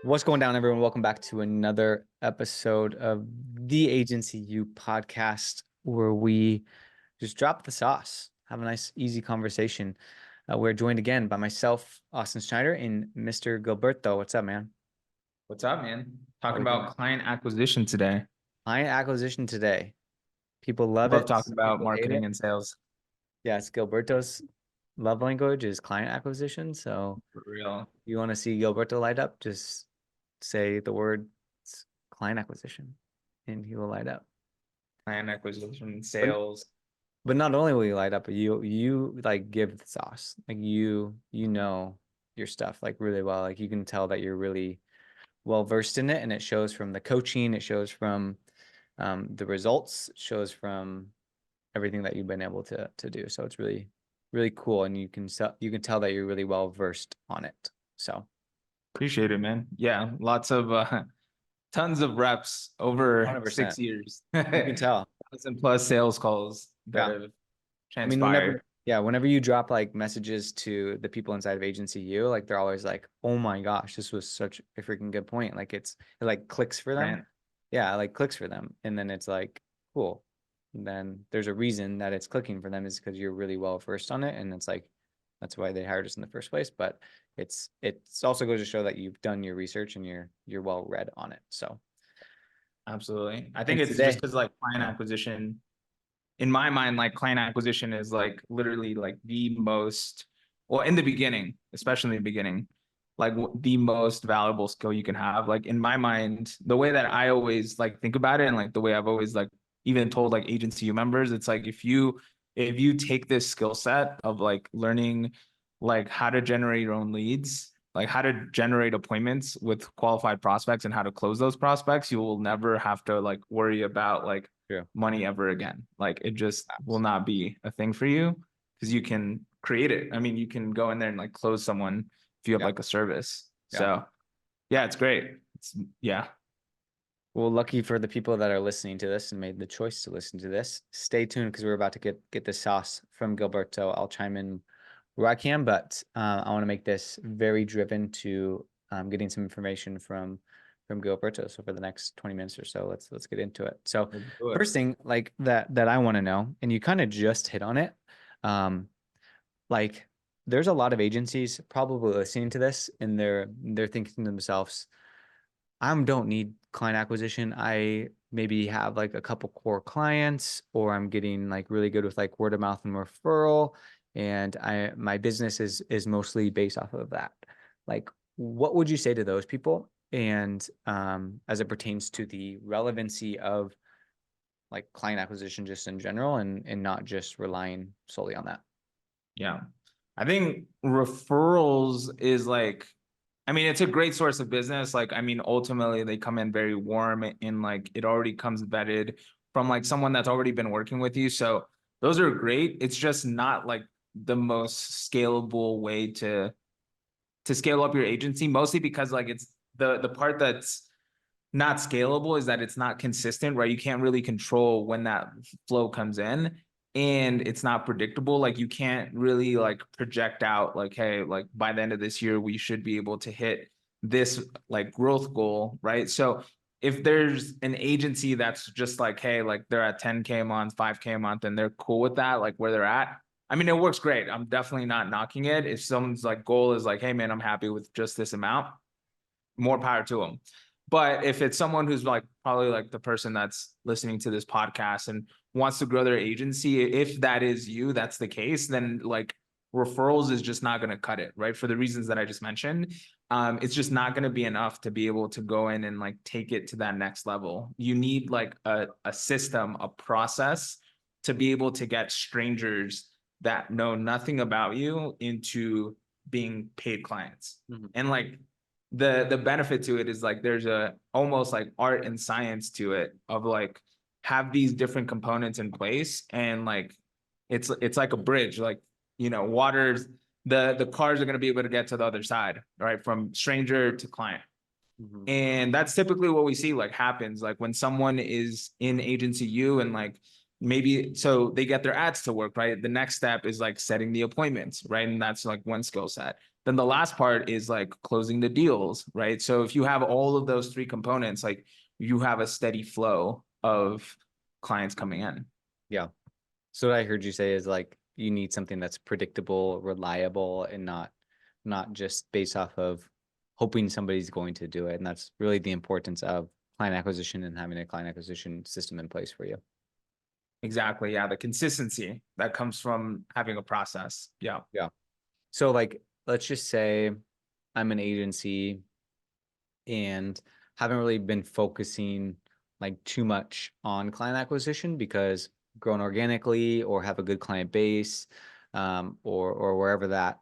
What's going down, everyone? Welcome back to another episode of the Agency U podcast, where we just drop the sauce, have a nice, easy conversation. We're joined again by myself, Austin Schneider, and Mr. Gilberto. What's up, man? What's up, man? How Talking we doing? about client acquisition today. Client acquisition today. People love Love it. talking about People hate it. marketing and sales. Yes, Gilberto's love language is client acquisition. So For real. if you want to see Gilberto light up, just say the word client acquisition, and he will light up. Client acquisition, But sales. But not only will you light up, but you like give the sauce. Like you know your stuff like really well. Like you can tell that you're really well versed in it, and it shows from the coaching, it shows from the results, it shows from everything that you've been able to do. So it's really cool, and you can tell that you're really well versed on it. So Appreciate it, man. Yeah, lots of tons of reps over 100%, 6 years. you can tell. 1,000+ sales calls that Yeah. have I mean, transpired. whenever you drop like messages to the people inside of Agency U, like they're always like, "Oh my gosh, this was such a freaking good point." Like it like clicks for them. Grant. Yeah, like clicks for them. And then it's like, cool. And then there's a reason that it's clicking for them is because you're really well versed on it. And it's like that's why they hired us in the first place. But it's also goes to show that you've done your research and you're well read on it. So Absolutely. I think and it's just today, because like client yeah, acquisition, in my mind, like client acquisition is like literally like the most, well, in the beginning, especially in the beginning, like the most valuable skill you can have. Like in my mind, the way that I always like think about it, and like the way I've always like even told like agency U members, it's like if you take this skill set of like learning like how to generate your own leads, like how to generate appointments with qualified prospects and how to close those prospects, you will never have to like worry about like true. money ever again. Like it just will not be a thing for you because you can create it. I mean, you can go in there and like close someone if you have Yeah. like a service. Yeah. So yeah, it's great. Yeah. Well, lucky for the people that are listening to this and made the choice to listen to this. Stay tuned because we're about to get the sauce from Gilberto. I'll chime in where I can, but I want to make this very driven to getting some information from Gilberto. So for the next 20 minutes or so, let's get into it. So Let's do it. first thing like that I want to know, and you kind of just hit on it, um, like there's a lot of agencies probably listening to this and they're thinking to themselves, I don't need client acquisition. I maybe have like a couple core clients, or I'm getting like really good with like word of mouth and referral, and my business is mostly based off of that. Like, what would you say to those people? And as it pertains to the relevancy of like client acquisition just in general, and not just relying solely on that. Yeah. I think referrals is like, I mean, it's a great source of business. Like, I mean, ultimately they come in very warm and like it already comes vetted from like someone that's already been working with you. So those are great. It's just not like the most scalable way to scale up your agency, mostly because like it's the part that's not scalable is that it's not consistent, right? You can't really control when that flow comes in and it's not predictable. Like you can't really like project out like, hey, like by the end of this year, we should be able to hit this like growth goal, right? So if there's an agency that's just like, hey, like they're at 10K a month, 5K a month, and they're cool with that, like where they're at, I mean, it works great. I'm definitely not knocking it. If someone's like goal is like, hey man, I'm happy with just this amount, more power to them. But if it's someone who's like probably like the person that's listening to this podcast and wants to grow their agency, if that is you, that's the case, then like referrals is just not going to cut it, right? For the reasons that I just mentioned, it's just not going to be enough to be able to go in and like take it to that next level. You need like a system, a process to be able to get strangers that know nothing about you into being paid clients. Mm-hmm. And like the benefit to it is like there's a almost like art and science to it of like have these different components in place and like it's like a bridge, like water's the cars are going to be able to get to the other side, right, from stranger to client. Mm-hmm. And that's typically what we see like happens like when someone is in agency U and like maybe so they get their ads to work, right? The next step is like setting the appointments, right? And that's like one skill set. Then the last part is like closing the deals, right? So if you have all of those three components, like you have a steady flow of clients coming in. Yeah. So what I heard you say is like you need something that's predictable, reliable, and not just based off of hoping somebody's going to do it. And that's really the importance of client acquisition and having a client acquisition system in place for you. Exactly. Yeah. The consistency that comes from having a process. Yeah. Yeah. So like let's just say I'm an agency and haven't really been focusing like too much on client acquisition because grown organically or have a good client base, or wherever that,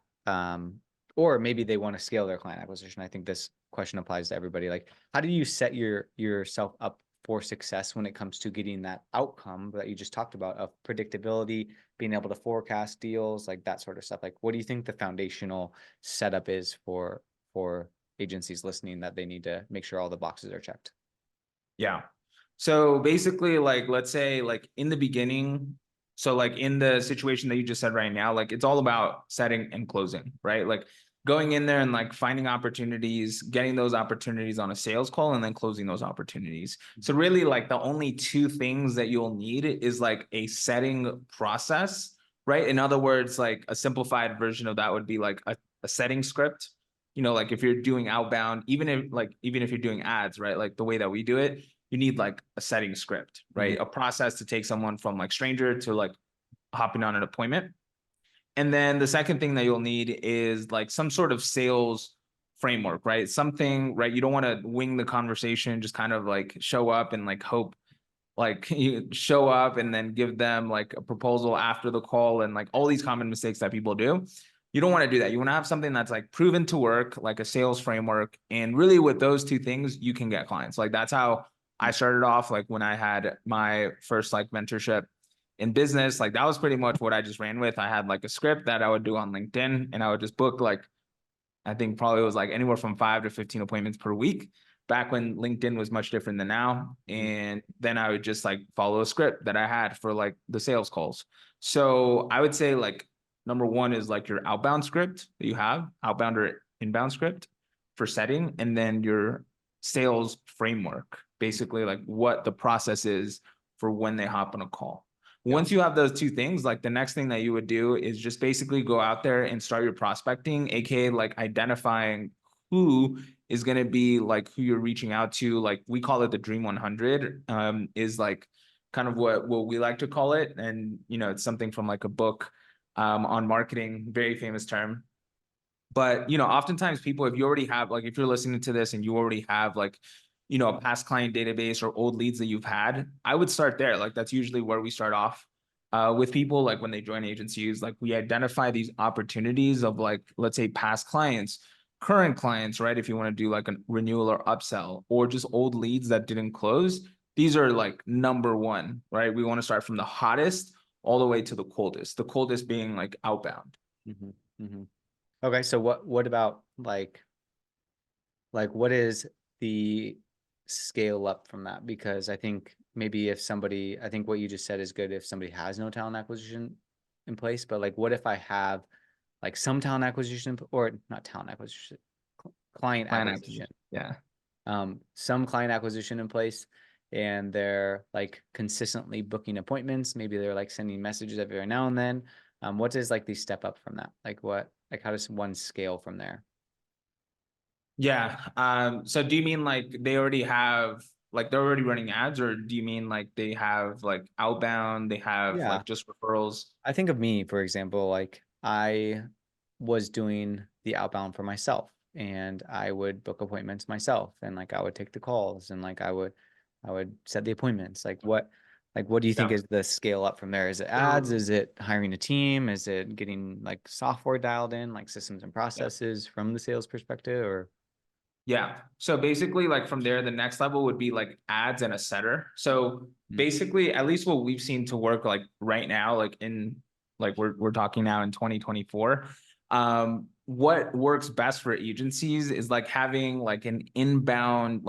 or maybe they want to scale their client acquisition. I think this question applies to everybody. Like, how do you set yourself up for success when it comes to getting that outcome that you just talked about of predictability, being able to forecast deals, like that sort of stuff? Like, what do you think the foundational setup is for agencies listening that they need to make sure all the boxes are checked? Yeah. So basically, like, let's say, like, in the beginning, so like in the situation that you just said right now, like it's all about setting and closing, right? Like going in there and like finding opportunities, getting those opportunities on a sales call, and then closing those opportunities. So really, like the only two things that you'll need is like a setting process, right? In other words, like a simplified version of that would be like a setting script. You know, like if you're doing outbound, even if you're doing ads, right? Like the way that we do it, you need like a setting script, right? Mhm. A process to take someone from like stranger to like hopping on an appointment. And then the second thing that you'll need is like some sort of sales framework, right? Something, right? You don't want to wing the conversation, just kind of like show up and like hope, like you show up and then give them like a proposal after the call and like all these common mistakes that people do. You don't want to do that. You want to have something that's like proven to work, like a sales framework. And really with those two things, you can get clients. Like that's how I started off, like when I had my first like mentorship in business, like that was pretty much what I just ran with. I had like a script that I would do on LinkedIn and I would just book like, I think probably it was like anywhere from 5 to 15 appointments per week back when LinkedIn was much different than now. And then I would just like follow a script that I had for like the sales calls. So I would say like number one is like your outbound script that you have, outbound or inbound script for setting, and then your sales framework, basically like what the process is for when they hop on a call. Yeah. Once you have those two things, like the next thing that you would do is just basically go out there and start your prospecting, aka like identifying who is going to be like who you're reaching out to. Like we call it the Dream 100, is like kind of what we like to call it. And, you know, it's something from like a book on marketing, very famous term. But, you know, oftentimes people, if you already have, like, if you're listening to this and you already have like, you know, a past client database or old leads that you've had, I would start there. Like, that's usually where we start off with people. Like when they join agencies, like we identify these opportunities of like, let's say past clients, current clients, right? If you want to do like a renewal or upsell or just old leads that didn't close, these are like number one, right? We want to start from the hottest all the way to the coldest being like outbound. Mhm. Mhm. Okay, so what about like what is the scale up from that? Because I think maybe if somebody, I think what you just said is good if somebody has no talent acquisition in place, but like what if I have like some talent acquisition or not talent acquisition, client Client acquisition, acquisition. Yeah. some client acquisition in place and they're like consistently booking appointments. Maybe they're like sending messages every now and then. What is like the step up from that? Like what, like how does one scale from there? Yeah. So do you mean like they already have like they're already running ads, or do you mean like they have like outbound, they have Yeah. like just referrals? I think of me, for example, like I was doing the outbound for myself and I would book appointments myself and like I would take the calls and like I would set the appointments. Like what do you think Yeah. is the scale up from there? Is it ads? So Is it hiring a team? Is it getting like software dialed in, like systems and yeah. processes from the sales perspective or Yeah. So basically, like from there, the next level would be like ads and a setter. So mm, basically, at least what we've seen to work like right now, like in like we're talking now in 2024. What works best for agencies is like having like an inbound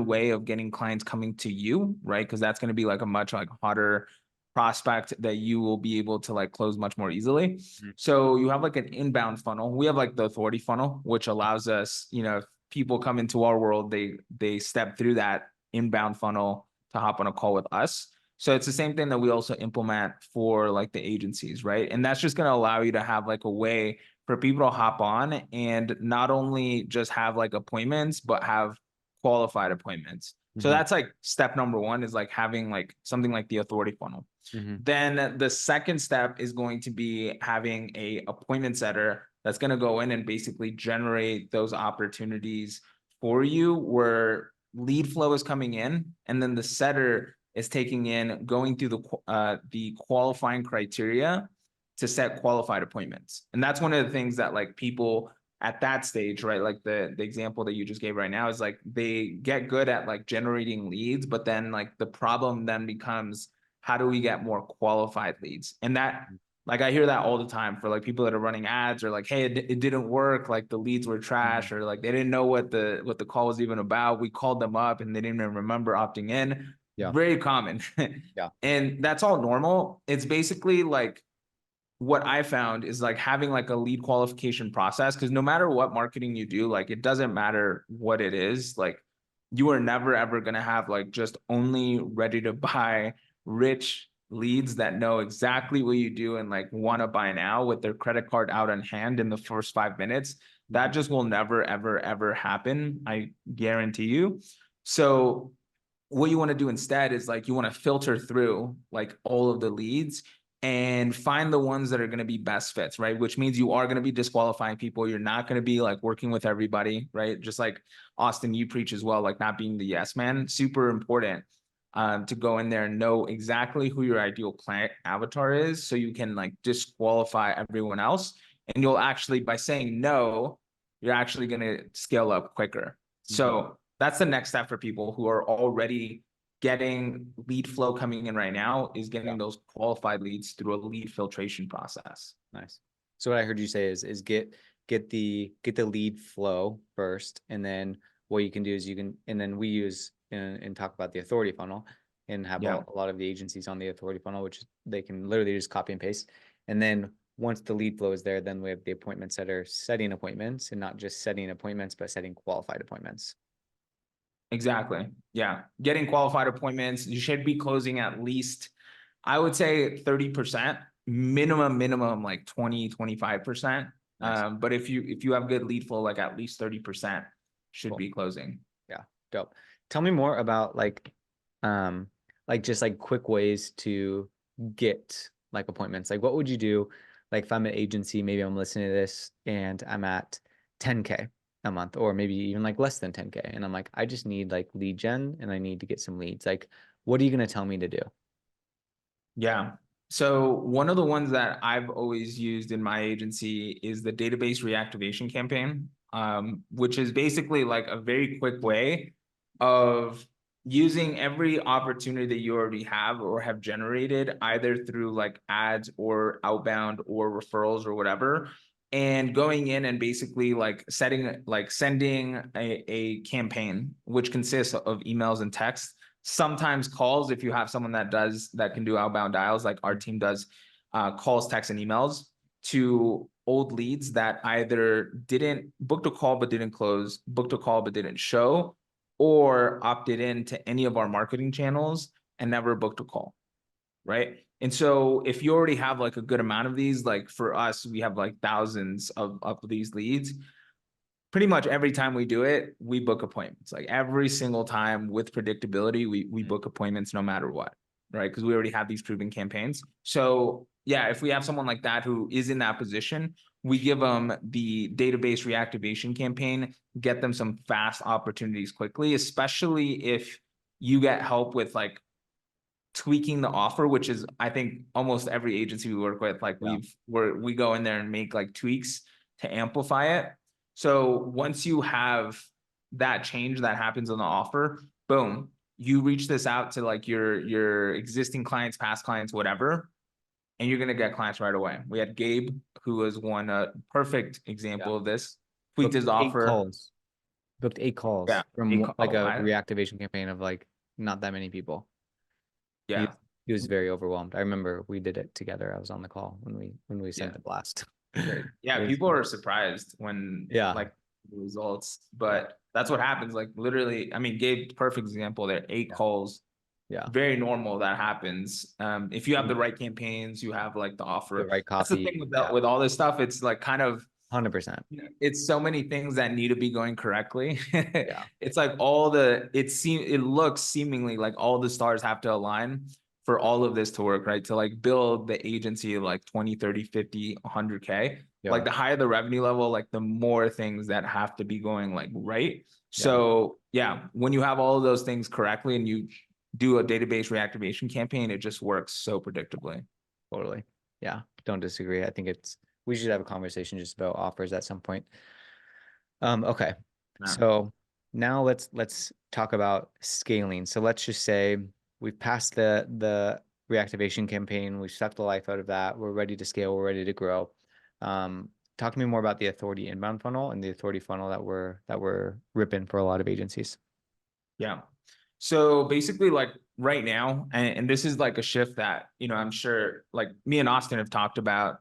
way of getting clients coming to you, right? Because that's going to be like a much like hotter prospect that you will be able to like close much more easily. Mhm. So you have like an inbound funnel. We have like the authority funnel, which allows us, if people come into our world, they step through that inbound funnel to hop on a call with us. So it's the same thing that we also implement for like the agencies, right? And that's just going to allow you to have like a way for people to hop on and not only just have like appointments, but have qualified appointments. So Mhm. that's like step number one, is like having like something like the authority funnel. Mhm. Then the second step is going to be having a appointment setter that's going to go in and basically generate those opportunities for you, where lead flow is coming in, and then the setter is taking in, going through the qualifying criteria to set qualified appointments. And that's one of the things that like people at that stage, right? Like the example that you just gave right now is like they get good at like generating leads, but then like the problem then becomes, how do we get more qualified leads? And that, like, I hear that all the time for like people that are running ads, or like, hey, it didn't work, like the leads were trash, Mhm. or like they didn't know what the call was even about. We called them up and they didn't even remember opting in. Yeah. Very common. Yeah. And that's all normal. It's basically like, what I found is like having like a lead qualification process, because no matter what marketing you do, like it doesn't matter what it is, like you are never ever going to have like just only ready to buy rich leads that know exactly what you do and like want to buy now with their credit card out in hand in the first 5 minutes. That Mhm. just will never, ever, ever happen. I guarantee you. So what you want to do instead is like you want to filter through like all of the leads and find the ones that are going to be best fits, right? Which means you are going to be disqualifying people. You're not going to be like working with everybody, right? Just like Austin, you preach as well, like not being the yes man. Super important to go in there and know exactly who your ideal client avatar is, so you can like disqualify everyone else. And you'll actually, by saying no, you're actually going to scale up quicker. Mhm. So that's the next step for people who are already getting lead flow coming in right now, is Yeah. getting those qualified leads through a lead filtration process. Nice. So what I heard you say is get the lead flow first, and then what you can do is and then we use and talk about the authority funnel, and have Yeah, a lot of the agencies on the authority funnel, which they can literally just copy and paste. And then once the lead flow is there, then we have the appointment setter setting appointments, and not just setting appointments, but setting qualified appointments. exactly. Yeah. Getting qualified appointments, you should be closing at least, I would say 30%, minimum like 20-25%. Nice. But if you have good lead flow, like at least 30% should Cool. be closing. Yeah. Dope. Tell me more about like just like quick ways to get like appointments. Like what would you do? Like if I'm an agency, maybe I'm listening to this and I'm at 10K a month, or maybe even like less than 10K. And I'm like, I just need like lead gen and I need to get some leads. Like, what are you going to tell me to do? Yeah. So one of the ones that I've always used in my agency is the database reactivation campaign, which is basically like a very quick way of using every opportunity that you already have or have generated, either through like ads or outbound or referrals or whatever, and going in and basically like sending a campaign, which consists of emails and text, sometimes calls if you have someone that can do outbound dials, like our team does, calls, texts, and emails to old leads that either didn't booked a call but didn't close, booked a call but didn't show, or opted in to any of our marketing channels and never booked a call, right? And so if you already have like a good amount of these, like for us, we have like thousands of these leads. Pretty much every time we do it, we book appointments. Like every single time with predictability, we Mm. book appointments no matter what, right? Because we already have these proven campaigns. So yeah, if we have someone like that who is in that position, we give them the database reactivation campaign, get them some fast opportunities quickly, especially if you get help with like tweaking the offer, which is, I think, almost every agency we work with, like Yeah. we go in there and make like tweaks to amplify it. So once you have that change that happens on the offer, boom, you reach this out to like your existing clients, past clients, whatever, and you're gonna get clients right away. We had Gabe, who was one perfect Yeah. example of this, tweaked Booked his eight offer. calls. Booked eight Yeah, calls from like oh, a reactivation campaign of like not that many people. yeah. he was very overwhelmed. I remember we did it together. I was on the call when we sent Yeah. the blast. Right. It Yeah, was, people are surprised when yeah, like the results, yeah, but that's what happens. Like literally, I mean, Gabe, perfect example there, 8 calls, yeah. very normal that happens. If you have the Mm. right campaigns, you have like the The offer. right That's the thing copy. with Yeah, with all this stuff. It's like kind of 100%. it's so many things that need to be going correctly. Yeah, It's like all the it looks seemingly like all the stars have to align for all of this to work, right? To like build the agency of like 20, 30, 50, 100K. yeah, Like the higher the revenue level, like the more things that have to be going like right. yeah, So yeah, when you have all of those things correctly and you do a database reactivation campaign, it just works so predictably. totally. Yeah, don't disagree. I think we should have a conversation just about offers at some point. Okay. Yeah. So now let's talk about scaling. So let's just say we've passed the reactivation campaign, we've sucked the life out of that, we're ready to scale, we're ready to grow. Talk to me more about the authority inbound funnel and the authority funnel that we're ripping for a lot of agencies. Yeah. So basically, like right now, and this is like a shift that, I'm sure like me and Austin have talked about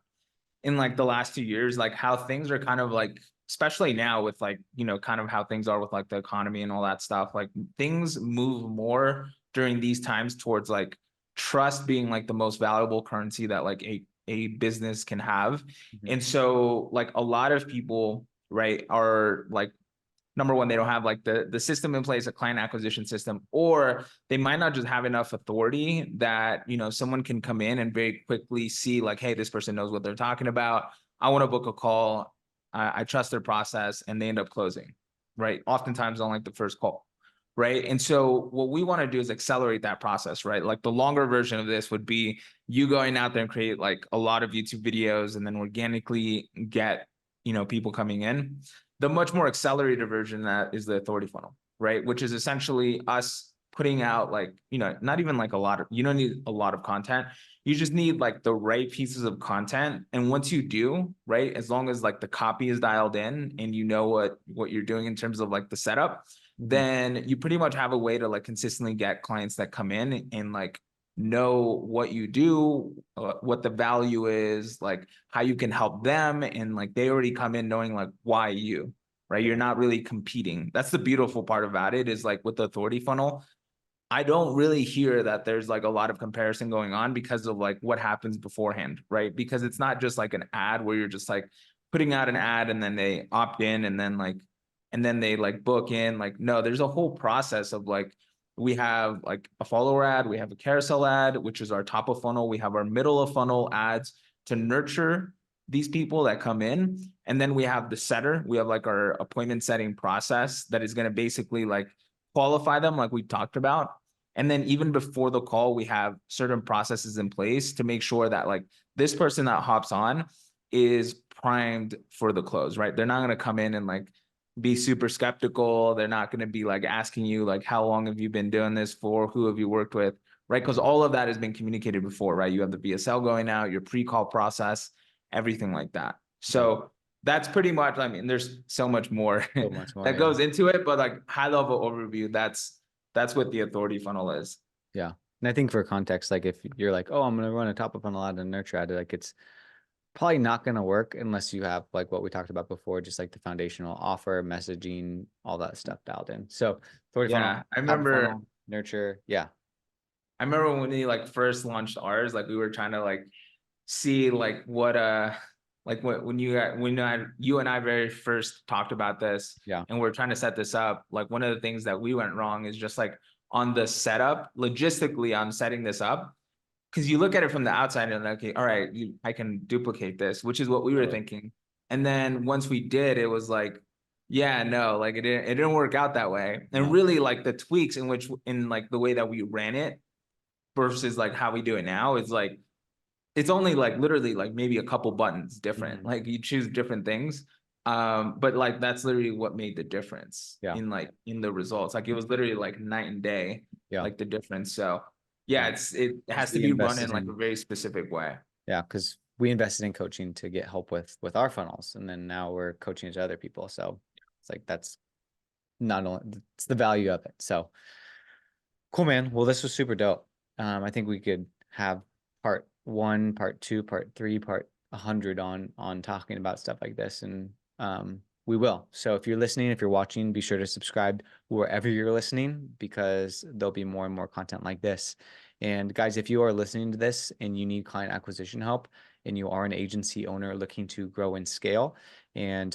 in like the last 2 years, like how things are kind of like, especially now with like, kind of how things are with like the economy and all that stuff, like things move more during these times towards like trust being like the most valuable currency that like a business can have. Mhm. And so like a lot of people, right, are like number one, they don't have like the system in place, a client acquisition system, or they might not just have enough authority that, someone can come in and very quickly see like, hey, this person knows what they're talking about. I want to book a call. I trust their process, and they end up closing, right? Oftentimes on like the first call. Right. And so what we want to do is accelerate that process, right? Like the longer version of this would be you going out there and create like a lot of YouTube videos and then organically get, people coming in. The much more accelerated version of that is the authority funnel, right? Which is essentially us putting out like, not even like you don't need a lot of content. You just need like the right pieces of content. And once you do, right, as long as like the copy is dialed in and you know what you're doing in terms of like the setup, Mhm. then you pretty much have a way to like consistently get clients that come in and like know what you do, what the value is, like how you can help them. And like they already come in knowing like why you, right? You're Yeah. not really competing. That's the beautiful part about it is like with the authority funnel, I don't really hear that there's like a lot of comparison going on because of like what happens beforehand, right? Because it's not just like an ad where you're just like putting out an ad and then they opt in and then they like book in. Like, no, there's a whole process of like, we have like a follower ad, we have a carousel ad, which is our top of funnel. We have our middle of funnel ads to nurture these people that come in. And then we have the setter. We have like our appointment setting process that is going to basically like qualify them, like we talked about. And then even before the call, we have certain processes in place to make sure that like this person that hops on is primed for the close, right? They're not going to come in and like be super skeptical. They're not going to be like asking you like, how long have you been doing this for? Who have you worked with? Right. Because all of that has been communicated before, right? You have the VSL going out, your pre-call process, everything like that. Yeah. So that's pretty much, I mean, there's so much more So much more. that Yeah. goes into it, but like high level overview, that's what the authority funnel is. Yeah. And I think for context, like if you're like, oh, I'm gonna run a top of funnel ad and nurture ad, like it's probably not gonna work unless you have like what we talked about before, just like the foundational offer, messaging, all that stuff dialed in. So authority Yeah, funnel, top of funnel, nurture. Yeah. I remember when we like first launched ours, like we were trying to like see like what like when you and I very first talked about this Yeah. and we're trying to set this up, like one of the things that we went wrong is just like on the setup, logistically on setting this up. Because you look at it from the outside and like, okay, all right, I can duplicate this, which is what we were Totally. thinking. And then once we did, it was like, yeah, no, like it didn't work out that way. And No. really like the tweaks in like the way that we ran it versus like how we do it now is like it's only like literally like maybe a couple buttons different. Mhm. Like you choose different things. But like that's literally what made the difference Yeah. in the results. Like it was literally like night and day, Yeah. like the difference. So yeah, Yeah. it has Because to we be run invested in like a in, very specific way. yeah, because we invested in coaching to get help with our funnels. And then now we're coaching it to other people. So it's like that's not only it's the value of it. So cool, man. Well, this was super dope. I think we could have part 1, part 2, part 3, part 100 on talking about stuff like this, and we will. So if you're listening, if you're watching, be sure to subscribe wherever you're listening, because there'll be more and more content like this. And guys, if you are listening to this and you need client acquisition help, and you are an agency owner looking to grow and scale and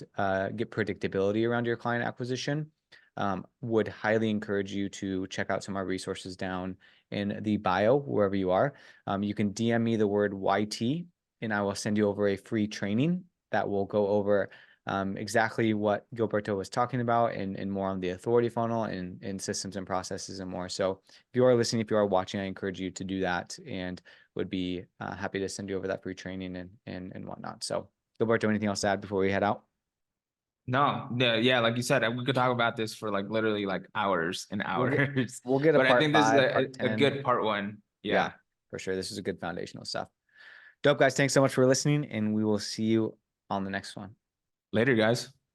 get predictability around your client acquisition, would highly encourage you to check out some of our resources down in the bio, wherever you are. You can DM me the word YT, and I will send you over a free training that will go over exactly what Gilberto was talking about, and more on the authority funnel and systems and processes and more. So if you are listening, if you are watching, I encourage you to do that, and would be happy to send you over that free training and whatnot. So Gilberto, anything else to add before we head out? No, yeah, like you said, we could talk about this for like literally like hours and We'll get hours. we'll get a But I part think this is 5, part a 10. good part one. Yeah, Yeah. for sure. This is a good foundational stuff. Dope, guys. Thanks so much for listening, and we will see you on the next one. Later, guys.